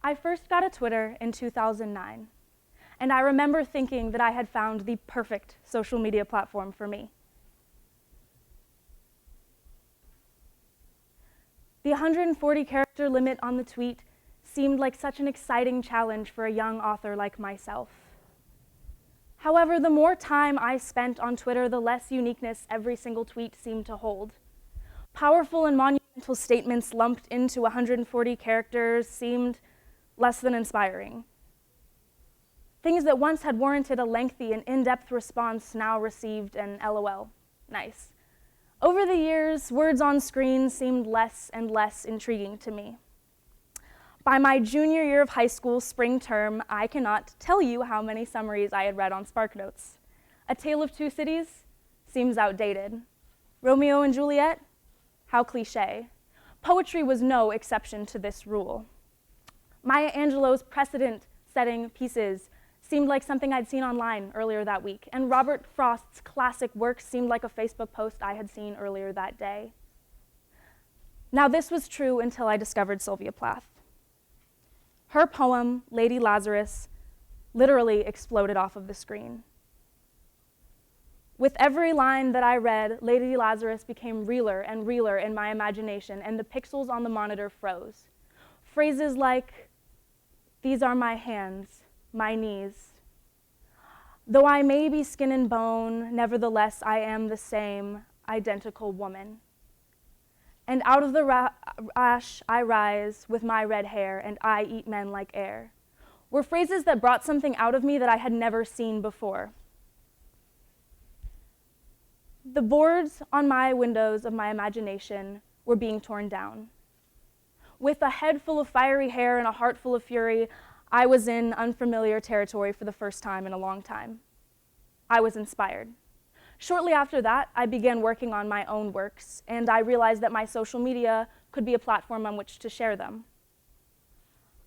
I first got a Twitter in 2009, and I remember thinking that I had found the perfect social media platform for me. The 140-character limit on the tweet seemed like such an exciting challenge for a young author like myself. However, the more time I spent on Twitter, the less uniqueness every single tweet seemed to hold. Powerful and monumental statements lumped into 140 characters seemed less than inspiring. Things that once had warranted a lengthy and in-depth response now received an LOL. Nice. Over the years, words on screen seemed less and less intriguing to me. By my junior year of high school spring term, I cannot tell you how many summaries I had read on SparkNotes. A Tale of Two Cities seems outdated. Romeo and Juliet? How cliché. Poetry was no exception to this rule. Maya Angelou's precedent-setting pieces seemed like something I'd seen online earlier that week, and Robert Frost's classic works seemed like a Facebook post I had seen earlier that day. Now, this was true until I discovered Sylvia Plath. Her poem, Lady Lazarus, literally exploded off of the screen. With every line that I read, Lady Lazarus became realer and realer in my imagination, and the pixels on the monitor froze. Phrases like, "These are my hands, my knees. Though I may be skin and bone, nevertheless I am the same identical woman. And out of the ash I rise with my red hair, and I eat men like air," were phrases that brought something out of me that I had never seen before. The boards on my windows of my imagination were being torn down. With a head full of fiery hair and a heart full of fury, I was in unfamiliar territory for the first time in a long time. I was inspired. Shortly after that, I began working on my own works, and I realized that my social media could be a platform on which to share them.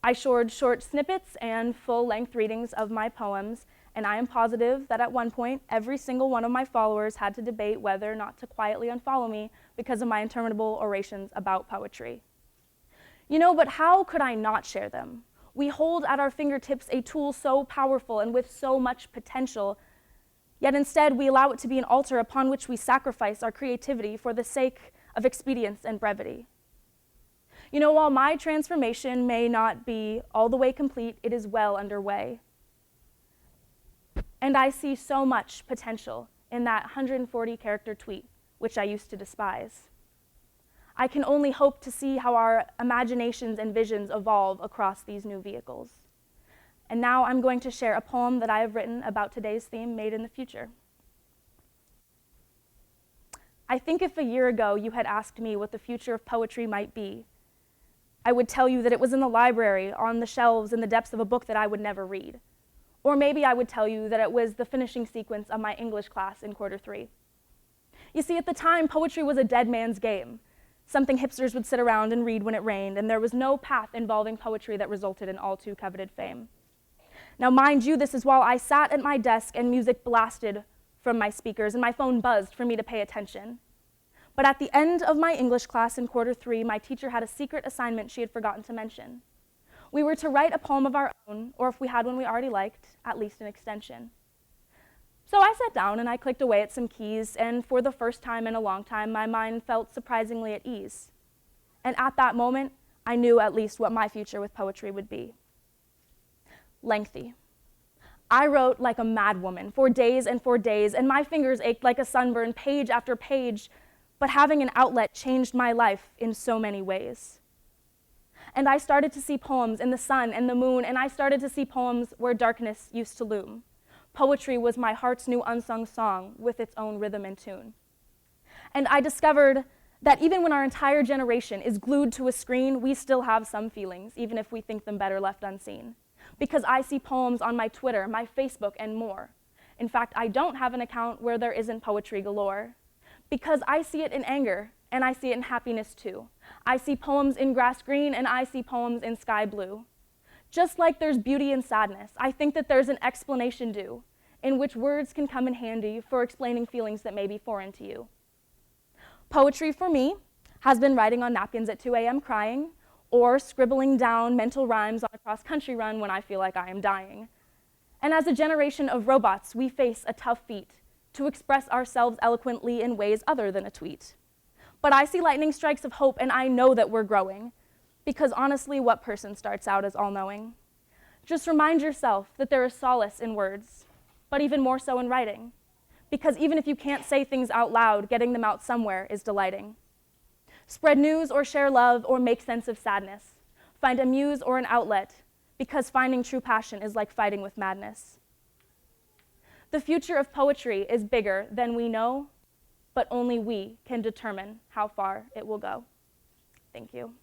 I shared short snippets and full-length readings of my poems, and I am positive that at one point, every single one of my followers had to debate whether or not to quietly unfollow me because of my interminable orations about poetry. You know, but how could I not share them? We hold at our fingertips a tool so powerful and with so much potential, yet instead we allow it to be an altar upon which we sacrifice our creativity for the sake of expedience and brevity. You know, while my transformation may not be all the way complete, it is well underway. And I see so much potential in that 140-character tweet, which I used to despise. I can only hope to see how our imaginations and visions evolve across these new vehicles. And now I'm going to share a poem that I have written about today's theme, Made in the Future. I think if a year ago you had asked me what the future of poetry might be, I would tell you that it was in the library, on the shelves, in the depths of a book that I would never read. Or maybe I would tell you that it was the finishing sequence of my English class in quarter 3. You see, at the time, poetry was a dead man's game, something hipsters would sit around and read when it rained, and there was no path involving poetry that resulted in all too coveted fame. Now, mind you, this is while I sat at my desk and music blasted from my speakers and my phone buzzed for me to pay attention. But at the end of my English class in quarter 3, my teacher had a secret assignment she had forgotten to mention. We were to write a poem of our own, or if we had one we already liked, at least an extension. So I sat down and I clicked away at some keys, and for the first time in a long time, my mind felt surprisingly at ease. And at that moment, I knew at least what my future with poetry would be. Lengthy. I wrote like a madwoman for days and for days, and my fingers ached like a sunburn, page after page, but having an outlet changed my life in so many ways. And I started to see poems in the sun and the moon, and I started to see poems where darkness used to loom. Poetry was my heart's new unsung song with its own rhythm and tune. And I discovered that even when our entire generation is glued to a screen, we still have some feelings, even if we think them better left unseen. Because I see poems on my Twitter, my Facebook, and more. In fact, I don't have an account where there isn't poetry galore. Because I see it in anger, and I see it in happiness too. I see poems in grass green, and I see poems in sky blue. Just like there's beauty in sadness, I think that there's an explanation due, in which words can come in handy for explaining feelings that may be foreign to you. Poetry for me has been writing on napkins at 2 a.m. crying, or scribbling down mental rhymes on a cross-country run when I feel like I am dying. And as a generation of robots, we face a tough feat to express ourselves eloquently in ways other than a tweet. But I see lightning strikes of hope, and I know that we're growing, because honestly, what person starts out as all-knowing? Just remind yourself that there is solace in words, but even more so in writing, because even if you can't say things out loud, getting them out somewhere is delighting. Spread news or share love or make sense of sadness. Find a muse or an outlet, because finding true passion is like fighting with madness. The future of poetry is bigger than we know, but only we can determine how far it will go. Thank you.